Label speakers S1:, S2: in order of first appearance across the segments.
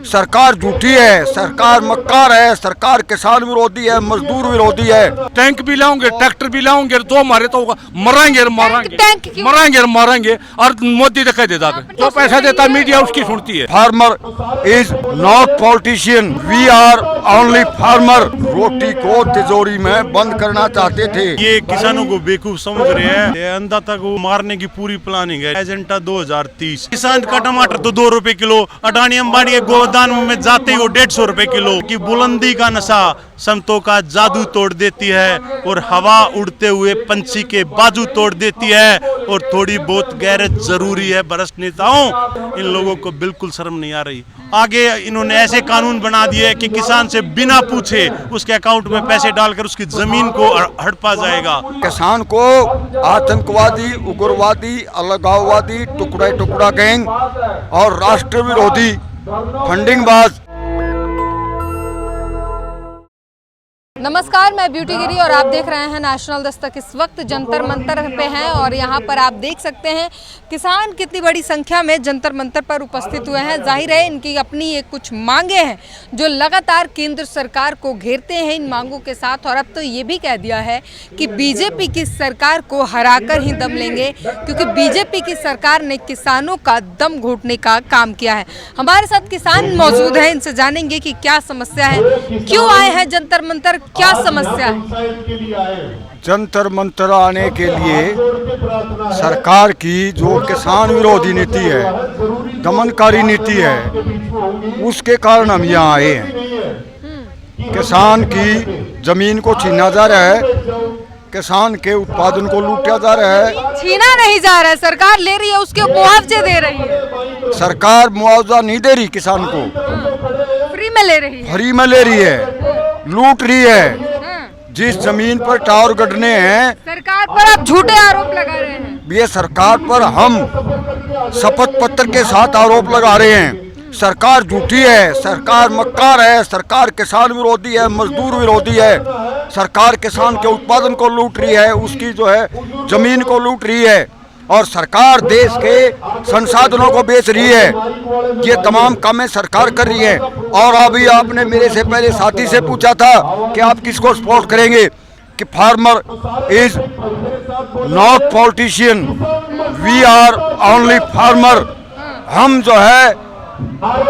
S1: सरकार झूठी है, सरकार मक्कार है, सरकार किसान विरोधी है, मजदूर विरोधी है।
S2: टैंक भी लाओगे, ट्रैक्टर भी लाओगे तो हमारे तो मरेंगे मरेंगे मरेंगे। और मोदी तो कह देता है जो पैसा देता मीडिया उसकी सुनती है।
S1: Farmer is not politician, we are only farmer. रोटी को तिजोरी में बंद करना चाहते थे।
S3: ये किसानों को बेवकूफ समझ रहे हैं। अन्नदाता को मारने की पूरी प्लानिंग है। एजेंडा 2030। किसान का टमाटर तो 2 रुपए किलो, अडानी अंबानी गोदान में जाते ही वो 150 रुपए किलो की बुलंदी का नशा संतों का जादू तोड़ देती है और हवा उड़ते हुए पंछी के बाजू तोड़ देती है। और थोड़ी बहुत गैरत जरूरी है। भ्रष्ट नेताओं, इन लोगों को बिल्कुल शर्म नहीं आ रही। आगे इन्होंने ऐसे कानून बना दिए कि किसान से बिना पूछे उसके अकाउंट में पैसे डालकर उसकी जमीन को हड़पा जाएगा।
S1: किसान को आतंकवादी, उग्रवादी, अलगाववादी, टुकड़ा टुकड़ा गैंग और राष्ट्र विरोधी फंडिंगबाज।
S4: नमस्कार, मैं ब्यूटी गिरी और आप देख रहे हैं नेशनल दस्तक। इस वक्त जंतर मंतर पे हैं और यहाँ पर आप देख सकते हैं किसान कितनी बड़ी संख्या में जंतर मंतर पर उपस्थित हुए हैं। जाहिर है इनकी अपनी ये कुछ मांगे हैं जो लगातार केंद्र सरकार को घेरते हैं इन मांगों के साथ। और अब तो ये भी कह दिया है कि बीजेपी की सरकार को हराकर ही दम लेंगे, क्योंकि बीजेपी की सरकार ने किसानों का दम घोटने का काम किया है। हमारे साथ किसान मौजूद हैं, इनसे जानेंगे कि क्या समस्या है, क्यों आए हैं जंतर मंतर, क्या समस्या है।
S1: जंतर मंतर आने के लिए सरकार की जो किसान विरोधी नीति है, दमनकारी नीति है, उसके कारण हम यहाँ आए हैं। किसान की जमीन को छीना जा रहा है, किसान के उत्पादन को लूटा जा रहा है।
S4: छीना नहीं जा रहा है, सरकार ले रही है, उसके मुआवजे दे रही है।
S1: सरकार मुआवजा नहीं दे रही किसान को,
S4: फ्री में ले रही है,
S1: फ्री में ले रही है, लूट रही है। जिस जमीन पर टावर गढ़ने हैं,
S4: सरकार पर आप झूठे आरोप लगा रहे हैं।
S1: ये सरकार पर हम शपथ पत्र के साथ आरोप लगा रहे हैं। सरकार झूठी है, सरकार मक्कार है, सरकार किसान विरोधी है, मजदूर विरोधी है। सरकार किसान के उत्पादन को लूट रही है, उसकी जो है जमीन को लूट रही है, और सरकार देश के संसाधनों को बेच रही है। ये तमाम कामें सरकार कर रही है। और अभी आपने मेरे से पहले साथी से पूछा था कि आप किसको सपोर्ट करेंगे, कि farmer is not politician, we are only farmer. हम जो है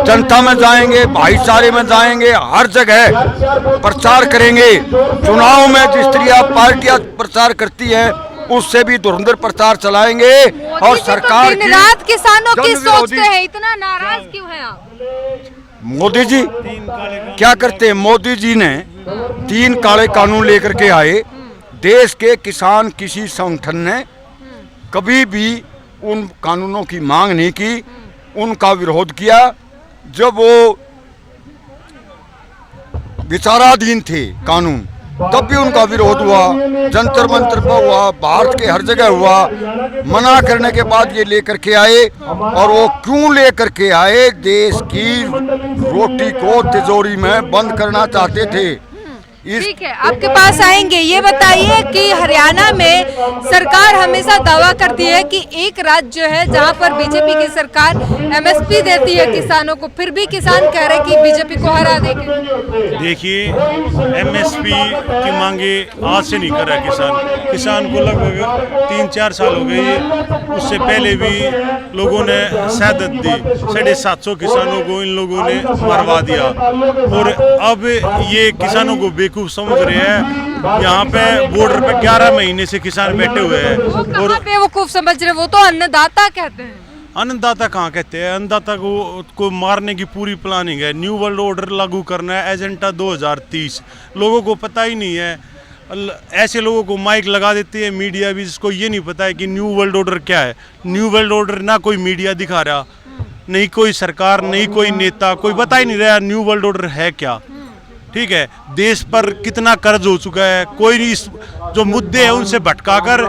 S1: जनता में जाएंगे, भाईचारे में जाएंगे, हर जगह प्रचार करेंगे। चुनाव में जिस तरह पार्टियां प्रचार करती हैं उससे भी धुरंधर प्रचार चलाएंगे। और सरकार
S4: दिन रात किसानों की सोचते हैं, इतना नाराज क्यों हैं आप?
S1: मोदी जी क्या करते हैं? मोदी जी ने 3 काले कानून लेकर के आए। देश के किसान किसी संगठन ने कभी भी उन कानूनों की मांग नहीं की, उनका विरोध किया। जब वो विचाराधीन थे कानून, तब भी उनका विरोध हुआ, जंतर मंतर पर हुआ, भारत के हर जगह हुआ। मना करने के बाद ये लेकर के आए। और वो क्यों लेकर के आए? देश की रोटी को तिजोरी में बंद करना चाहते थे।
S4: ठीक है, आपके पास आएंगे। ये बताइए कि हरियाणा में सरकार हमेशा दावा करती है कि एक राज्य है जहां पर बीजेपी की सरकार एमएसपी देती है किसानों को, फिर भी किसान कह रहे हैं कि बीजेपी को हरा देंगे।
S3: देखिए, एमएसपी की मांगे आज से नहीं कर रहा किसान को लगभग 3-4 साल हो गए। उससे पहले भी लोगों ने शहादत दी, 750 किसानों को इन लोगों ने मरवा दिया। और अब ये किसानों को बेवकूफ समझ रहे हैं। यहाँ पे बॉर्डर पे 11 महीने से किसान बैठे हुए हैं। और
S4: बेवकूफ समझ रहे, वो तो अन्नदाता कहते हैं।
S3: अन्नदाता कहाँ कहते हैं? अन्नदाता को मारने की पूरी प्लानिंग है। न्यू वर्ल्ड ऑर्डर लागू करना है, एजेंडा 2030। लोगों को पता ही नहीं है। ऐसे लोगों को माइक लगा देते हैं मीडिया भी, जिसको ये नहीं पता है कि न्यू वर्ल्ड ऑर्डर क्या है। न्यू वर्ल्ड ऑर्डर ना कोई मीडिया दिखा रहा, नहीं कोई सरकार, नहीं कोई नेता, कोई बता ही नहीं रहा न्यू वर्ल्ड ऑर्डर है क्या। ठीक है, देश पर कितना कर्ज हो चुका है, कोई नहीं इस जो मुद्दे हैं उनसे भटकाकर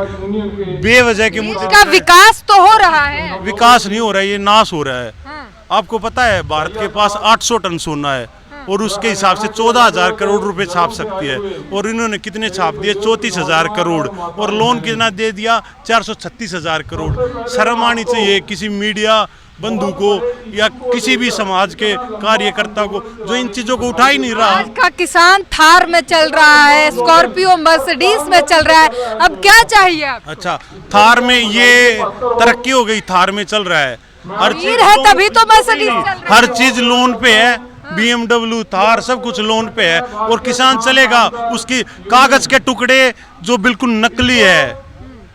S3: बेवजह के मुद्दे
S4: का विकास तो हो रहा है,
S3: विकास नहीं हो रहा है, ये नाश हो रहा है। आपको पता है भारत के पास 800 टन सोना है और उसके हिसाब से 14,000 करोड़ रुपए छाप सकती है, और इन्होंने कितने छाप दिए? 34,000 करोड़। और लोन कितना दे दिया? 436,000 करोड़। शर्म आनी चाहिए किसी मीडिया बंधु को या किसी भी समाज के कार्यकर्ता को जो इन चीजों को उठा ही नहीं रहा।
S4: आज का किसान थार में चल रहा है, स्कॉर्पियो मर्सिडीज में चल रहा है, अब क्या चाहिए आप?
S3: अच्छा, थार में ये तरक्की हो गई, थार में चल रहा है, हर चीज
S4: अमीर है तभी तो मर्सिडीज चल रहा है।
S3: हर चीज लोन पे है, BMW थार सब कुछ लोन पे है, और किसान चलेगा उसकी कागज के टुकड़े जो बिल्कुल नकली है,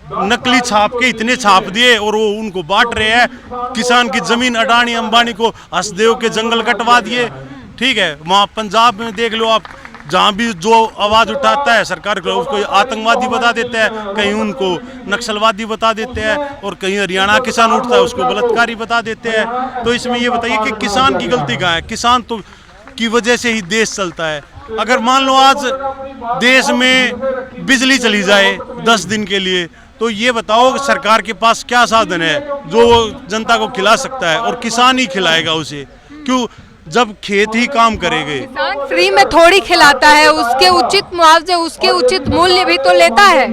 S3: नकली छाप के इतने छाप दिए और वो उनको बांट रहे हैं। किसान की जमीन अडानी अंबानी को हंसदेव के जंगल कटवा दिए। ठीक है, वहाँ पंजाब में देख लो आप, जहाँ भी जो आवाज उठाता है सरकार को उसको आतंकवादी बता देते हैं, कहीं उनको नक्सलवादी बता देते हैं, और कहीं हरियाणा किसान उठता है उसको बलात्कारी बता देते हैं। तो इसमें ये बताइए कि किसान की गलती कहाँ है? किसान तो की वजह से ही देश चलता है। अगर मान लो आज देश में बिजली चली जाए 10 दिन के लिए, तो ये बताओ सरकार के पास क्या साधन है जो जनता को खिला सकता है? और किसान ही खिलाएगा उसे, क्यों? जब खेत ही काम करेंगे।
S4: किसान फ्री में थोड़ी खिलाता है, उसके उचित मुआवजे, उसके उचित मूल्य भी तो लेता है।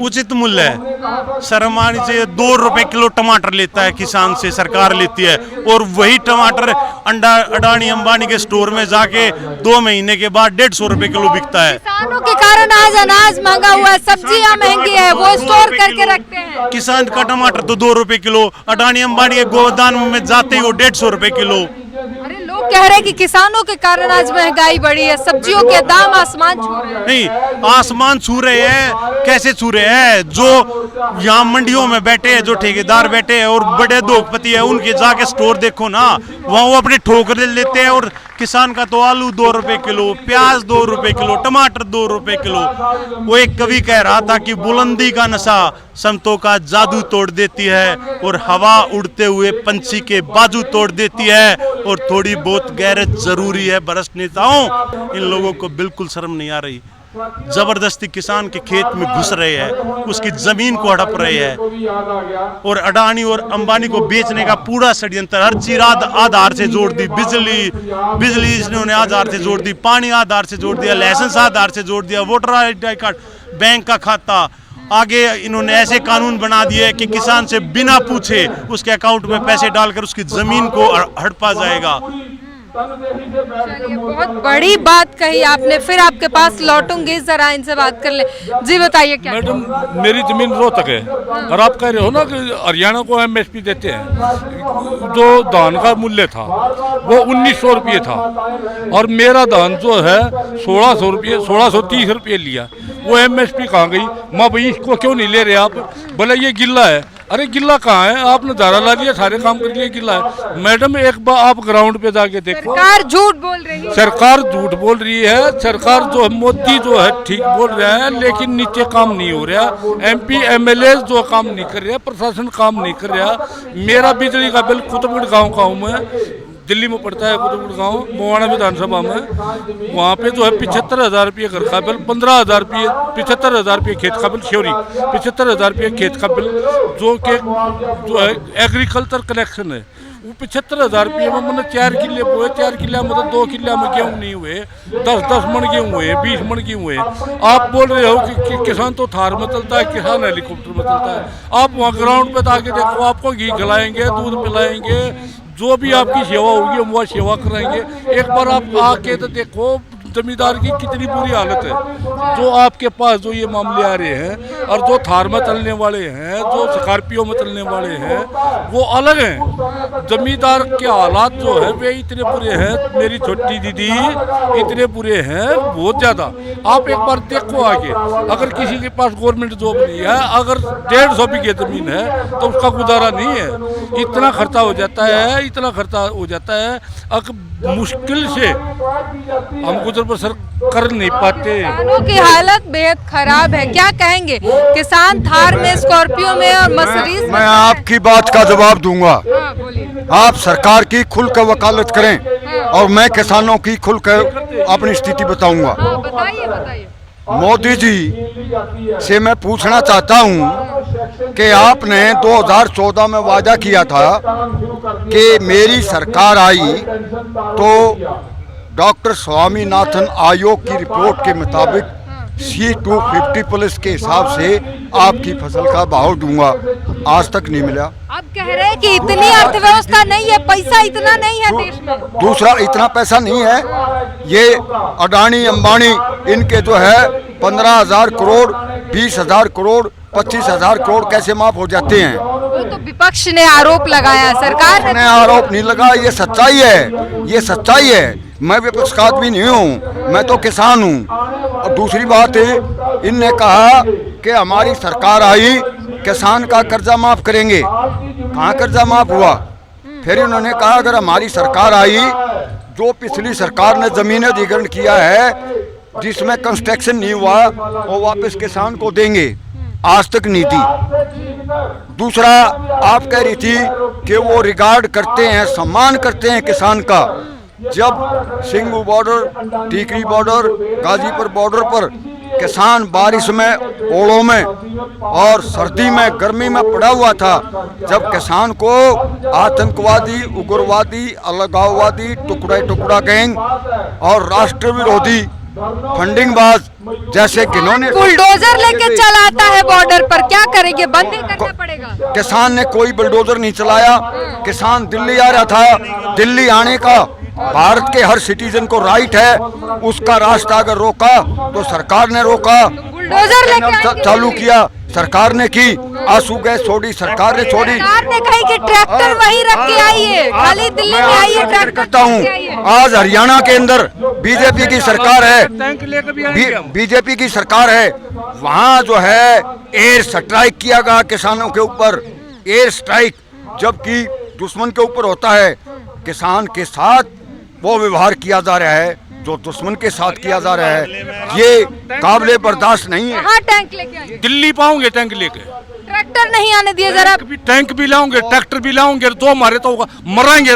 S3: उचित मूल्य है, शर्म आनी चाहिए। 2 रुपए किलो टमाटर लेता है किसान से, सरकार लेती है, और वही टमाटर अडानी अंबानी के स्टोर में जाके 2 महीने के बाद 150 रुपए किलो बिकता है।
S4: किसानों के कारण आज अनाज महंगा हुआ है, सब्जियां महंगी है, वो स्टोर करके रखते हैं।
S3: किसान का टमाटर तो 2 रुपए किलो, अडानी अंबानी के गोदान में जाते ही वो 150 रुपए किलो।
S4: अरे लोग कह रहे हैं कि किसानों के कारण आज महंगाई बढ़ी है, सब्जियों के दाम आसमान छू रहे हैं।
S3: नहीं, आसमान छू रहे हैं, कैसे छू रहे हैं? जो यहाँ मंडियों में बैठे हैं, जो ठेकेदार बैठे हैं और बड़े उद्योगपति है, उनके जाके स्टोर देखो ना, वहाँ वो अपने ठोकर लेते हैं। और किसान का तो आलू 2 रुपए किलो, प्याज 2 रुपए किलो, टमाटर 2 रुपए किलो। वो एक कवि कह रहा था कि बुलंदी का नशा समतों का जादू तोड़ देती है, और हवा उड़ते हुए पंछी के बाजू तोड़ देती है, और थोड़ी बहुत गैरत जरूरी है बरस नेताओं। इन लोगों को बिल्कुल शर्म नहीं आ रही, जबरदस्ती किसान के खेत में घुस रहे हैं, उसकी जमीन को हड़प रहे हैं, और अडानी और अंबानी को बेचने का पूरा षड्यंत्र। हर चीज आधार से जोड़ दी, बिजली इन्होंने आधार से जोड़ दी, पानी आधार से जोड़ दिया, लाइसेंस आधार से जोड़ दिया, वोटर आई कार्ड, बैंक का खाता। आगे इन्होंने ऐसे कानून बना दिए कि किसान से बिना पूछे उसके अकाउंट में पैसे डालकर उसकी जमीन को हड़पा जाएगा।
S4: चलिए, बहुत बड़ी बात कही आपने, फिर आपके पास लौटूंगी, जरा इनसे बात कर ले। जी बताइए क्या?
S2: मैडम, मेरी जमीन रोहतक है, और आप कह रहे हो ना कि हरियाणा को MSP देते हैं। जो धान का मूल्य था वो 1900 रुपये था, और मेरा धान जो है 1600 रुपये, 1630 रुपये लिया। वो MSP कहाँ गई? माँ भाई इसको क्यों नहीं ले रहे आप? बोले ये गिल्ला है। अरे गिल्ला कहाँ है? आपने धारा ला लिया, सारे काम कर लिए, गिल्ला है। मैडम एक बार आप ग्राउंड पे जाके देखो,
S4: सरकार झूठ बोल रही है।
S2: सरकार झूठ बोल रही है। सरकार जो है, मोदी जो है ठीक बोल रहा है, लेकिन नीचे काम नहीं हो रहा। MP MLA जो काम नहीं कर रहा, प्रशासन काम नहीं कर रहा। मेरा बिजली का बिल कुतुबगढ़ गाँव का हूँ मैं, दिल्ली में पड़ता है कुतुबगढ़ गाँव, मोवाना विधानसभा में। वहाँ पे जो है 75,000 रुपये घर का बिल, 15,000 रुपये, 75,000 रुपये खेत का बिल, श्योरी 75,000 रुपये खेत का बिल, जो है एग्रीकल्चर कनेक्शन है। वो 75,000 रुपये में मैंने 4 किले बोए, 4 किले मतलब 2 किले में गेहूँ नहीं हुए, 10-10 मन गेहूँ हुए, 20 मन गेहूँ हुए। आप बोल रहे हो कि किसान तो थार में चलता है, किसान हेलीकॉप्टर में चलता है। आप वहाँ ग्राउंड पे आके देखो, आपको घी खिलाएंगे, दूध पिलाएंगे, जो भी आपकी सेवा होगी हम वह सेवा कराएंगे। एक बार आप आके तो देखो जमींदार की कितनी बुरी हालत है। जो आपके पास जो ये मामले आ रहे हैं, और जो थार में चलने वाले हैं, जो स्कॉर्पियो में चलने वाले हैं, वो अलग हैं। जमींदार के हालात जो है वे इतने बुरे हैं, मेरी छोटी दीदी, इतने बुरे हैं बहुत ज़्यादा। आप एक बार देखो आगे, अगर किसी के पास गवर्नमेंट जॉब नहीं है, अगर 150 बीघे जमीन है तो उसका गुजारा नहीं है। इतना खर्चा हो जाता है, इतना खर्चा हो जाता है, अगर मुश्किल से हम गुजर बसर कर नहीं पाते।
S4: किसानों की हालत बेहद खराब है। क्या कहेंगे? किसान थार में, स्कॉर्पियो में और मर्सिडीज में।
S1: मैं आपकी बात का जवाब दूंगा।
S4: हाँ, बोलिए।
S1: आप सरकार की खुलकर वकालत करें, और मैं किसानों की खुलकर अपनी स्थिति बताऊंगा।
S4: हाँ, बताइए बताइए।
S1: मोदी जी से मैं पूछना चाहता हूं कि आपने 2014 में वादा किया था कि मेरी सरकार आई तो डॉक्टर स्वामीनाथन आयोग की रिपोर्ट के मुताबिक C250 प्लस के हिसाब से आपकी फसल का भाव दूंगा। आज तक नहीं मिला।
S4: अब कह रहे हैं कि इतनी अर्थव्यवस्था नहीं है, पैसा इतना नहीं है देश में।
S1: दूसरा, इतना पैसा नहीं है। ये अडानी अंबानी इनके जो है 15,000 करोड़, 20,000 करोड़, 25,000 करोड़ कैसे माफ हो जाते हैं?
S4: वो तो विपक्ष ने आरोप लगाया, सरकार
S1: ने आरोप नहीं लगा, ये सच्चाई है, ये सच्चाई है। मैं विपक्ष का आदमी नहीं हूँ, मैं तो किसान हूँ। और दूसरी बात है, इनने कहा कि हमारी सरकार आई, किसान का कर्जा माफ करेंगे। कहाँ कर्जा माफ हुआ? फिर इन्होंने कहा अगर हमारी सरकार आई, जो पिछली सरकार ने जमीन अधिग्रहण किया है जिसमें कंस्ट्रक्शन नहीं हुआ, वो वापस किसान को देंगे। आज तक नहीं दी। दूसरा, आप कह रही थी कि वो रिगार्ड करते हैं, सम्मान करते हैं किसान का। जब Singhu border, Tikri border, Ghazipur border पर किसान बारिश में, ओलों में और सर्दी में, गर्मी में पड़ा हुआ था, जब किसान को आतंकवादी, उग्रवादी, अलगाववादी, टुकड़ा गैंग और राष्ट्र विरोधी फंडिंगबाज जैसे किन्होंने
S4: बुलडोजर लेके चलाता है बॉर्डर पर, क्या करेंगे? बंद ही करना पड़ेगा।
S1: किसान ने कोई बुलडोजर नहीं चलाया। किसान दिल्ली आ रहा था, दिल्ली आने का भारत के हर सिटीजन को राइट है। उसका रास्ता अगर रोका तो सरकार ने रोका,
S4: बुलडोजर लेके
S1: चालू किया, सरकार ने की। आंसू गैस छोड़ी, सरकार ने छोड़ी।
S4: सरकार ने कही कि ट्रैक्टर वहीं रख के आई है, खाली दिल्ली में आई है ट्रैक्टर
S1: करता हूँ। आज हरियाणा के अंदर बीजेपी की सरकार है, बीजेपी की सरकार है, वहाँ जो है एयर स्ट्राइक किया गया किसानों के ऊपर, एयर स्ट्राइक। जबकि दुश्मन के ऊपर होता है, किसान के साथ वो व्यवहार किया जा रहा है जो दुश्मन के साथ किया जा रहा है। ये काबिले बर्दाश्त नहीं है।
S4: हाँ, टैंक लेके आए,
S2: दिल्ली पाओगे टैंक लेके,
S4: ट्रैक्टर नहीं आने दिए जरा।
S2: टैंक भी लाओगे, ट्रैक्टर भी लाओगे, तो हमारे तो मराएंगे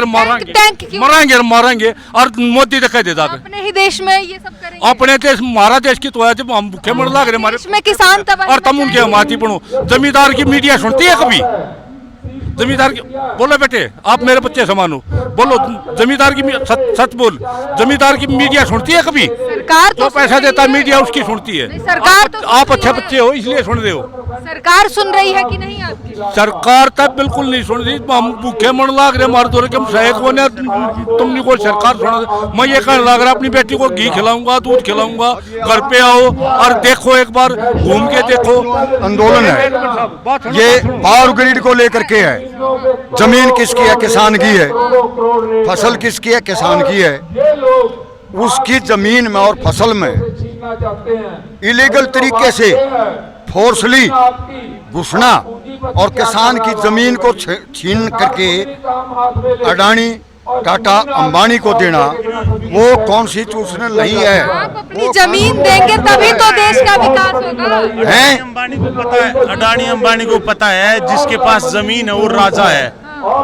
S2: मारेंगे। और मोदी तो कह देता
S4: अपने ही देश में ये सब करेंगे।
S2: अपने देश, हमारा देश की तो है, जब हम भूखे मर लग रहे हमारे
S4: देश में किसान तबाही
S2: और तुम उनके माती पड़ो। जमींदार की मीडिया सुनती है कभी? जमींदार की बोलो बेटे, आप मेरे बच्चे समान हो, बोलो जमींदार की सच बोल, जमींदार की मीडिया सुनती है कभी?
S4: सरकार तो
S2: पैसा देता है मीडिया उसकी सुनती है।
S4: सरकार तो
S2: आप अच्छे बच्चे हो इसलिए सुन रहे हो।
S4: सरकार सुन रही है कि नहीं आपकी?
S2: सरकार तब बिल्कुल नहीं सुन रही। हम भूखे मन लाग रहे, मार दो रहे, हम सहायक होने, तुमने कोई सरकार सुना। मैं ये कहने लग रहा अपनी बेटी को घी खिलाऊंगा, दूध खिलाऊंगा, घर पे आओ और देखो, एक बार घूम के देखो।
S1: आंदोलन है ये, पावर ग्रिड को लेकर के है। जमीन किसकी है? किसान की है। फसल किसकी है? किसान की है। उसकी जमीन में और फसल में इलीगल तरीके से फोर्सली घुसना और किसान की जमीन को छीन करके अडानी, टाटा, अंबानी को देना, वो कॉन्स्टिट्यूशनल नहीं है।
S4: आप अपनी जमीन देंगे तभी तो देश का विकास होगा।
S3: अडानी अंबानी को पता है, अडानी अंबानी को पता है जिसके पास जमीन है वो राजा है।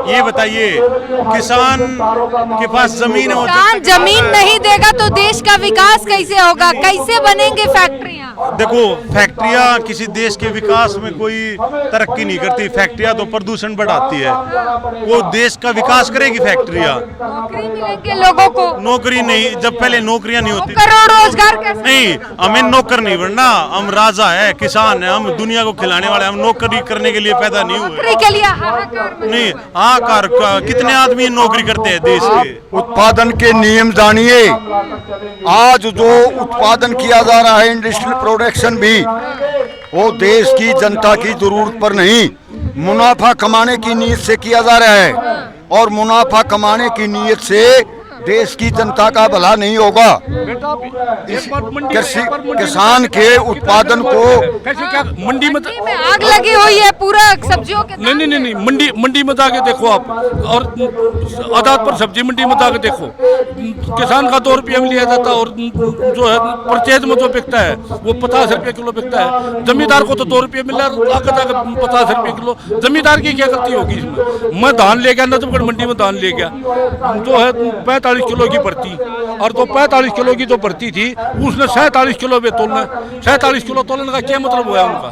S3: ये बताइए, किसान के पास जमीन है,
S4: किसान जमीन नहीं देगा तो देश का विकास कैसे होगा? कैसे बनेंगे फैक्ट्रियाँ?
S3: देखो, फैक्ट्रियाँ किसी देश के विकास में कोई तरक्की नहीं करती। फैक्ट्रियाँ तो प्रदूषण बढ़ाती है। वो देश का विकास करेगी फैक्ट्रियाँ?
S4: नौकरी मिलेंगे लोगों को?
S3: नौकरी नहीं, जब पहले नौकरियाँ नहीं होती।
S4: करोड़ रोजगार कैसे?
S3: नहीं, हमें नौकर नहीं बनना। हम राजा है, किसान है, हम दुनिया को खिलाने वाले। हम नौकरी करने के लिए पैदा नहीं हुए।
S4: नौकरी के लिए हाहाकार
S3: नहीं, आकार कितने आदमी नौकरी करते हैं देश के?
S1: उत्पादन के नियम जानिए। आज जो उत्पादन किया जा रहा है, इंडस्ट्रियल प्रोडक्शन भी, वो देश की जनता की जरूरत पर नहीं, मुनाफा कमाने की नीयत से किया जा रहा है। और मुनाफा कमाने की नीयत से देश की जनता का भला नहीं होगा। किसान के उत्पादन को
S2: कैसे, क्या मंडी में
S4: आग लगी हुई है पूरा सब्जियों के?
S2: नहीं, मंडी में जाके देखो आप, और आदात पर सब्जी मंडी में जाके देखो, किसान का 2 रुपये में लिया जाता है, और जो है परचेज में जो बिकता है वो 50 रुपये किलो बिकता है। जमींदार को तो 2 रुपये मिल रहा है, 50 रुपये किलो। जमींदार की क्या गलती होगी इसमें? मैं धान ले गया नजफगढ़ मंडी में, धान ले गया, जो है 45 किलो की भर्ती, और तो 45 किलो की जो भर्ती थी उसने 47 किलो में तोलना। 47 किलो तोलने का क्या मतलब हुआ उनका?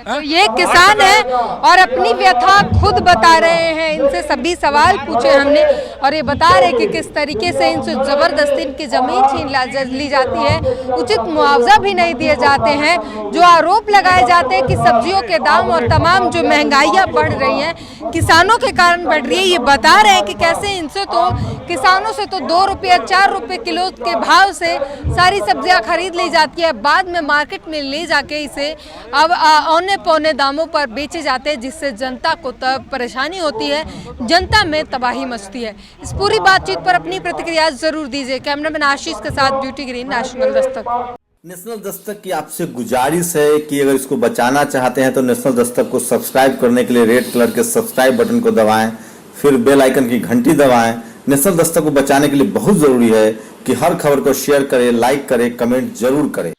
S4: तो ये किसान है और अपनी व्यथा खुद बता रहे हैं। इनसे सभी सवाल पूछे हमने और ये बता रहे कि किस तरीके से इनसे जबरदस्ती इनकी जमीन छीन ली जाती है, उचित मुआवजा भी नहीं दिए जाते हैं। जो आरोप लगाए जाते हैं कि सब्जियों के दाम और तमाम जो महंगाइयाँ बढ़ रही हैं किसानों के कारण बढ़ रही है, ये बता रहे हैं कि कैसे इनसे तो किसानों से तो 2 रुपये 4 रुपये किलो के भाव से सारी सब्जियां खरीद ली जाती है, बाद में मार्केट में ले जाके इसे अब औने पौने दामों पर बेचे जाते हैं, जिससे जनता को तब परेशानी होती है, जनता में तबाही मचती है। इस पूरी बातचीत पर अपनी प्रतिक्रिया जरूर दीजिए। कैमरामैन आशीष के साथ beauty green, national Dastak.
S5: National Dastak की आपसे गुजारिश है कि अगर इसको बचाना चाहते हैं तो नेशनल दस्तक को सब्सक्राइब करने के लिए रेड कलर के सब्सक्राइब बटन को दबाएं, फिर बेल आइकन की घंटी दबाएं। नेशनल दस्तक को बचाने के लिए बहुत जरूरी है कि हर खबर को शेयर करें, लाइक करें, कमेंट जरूर करें।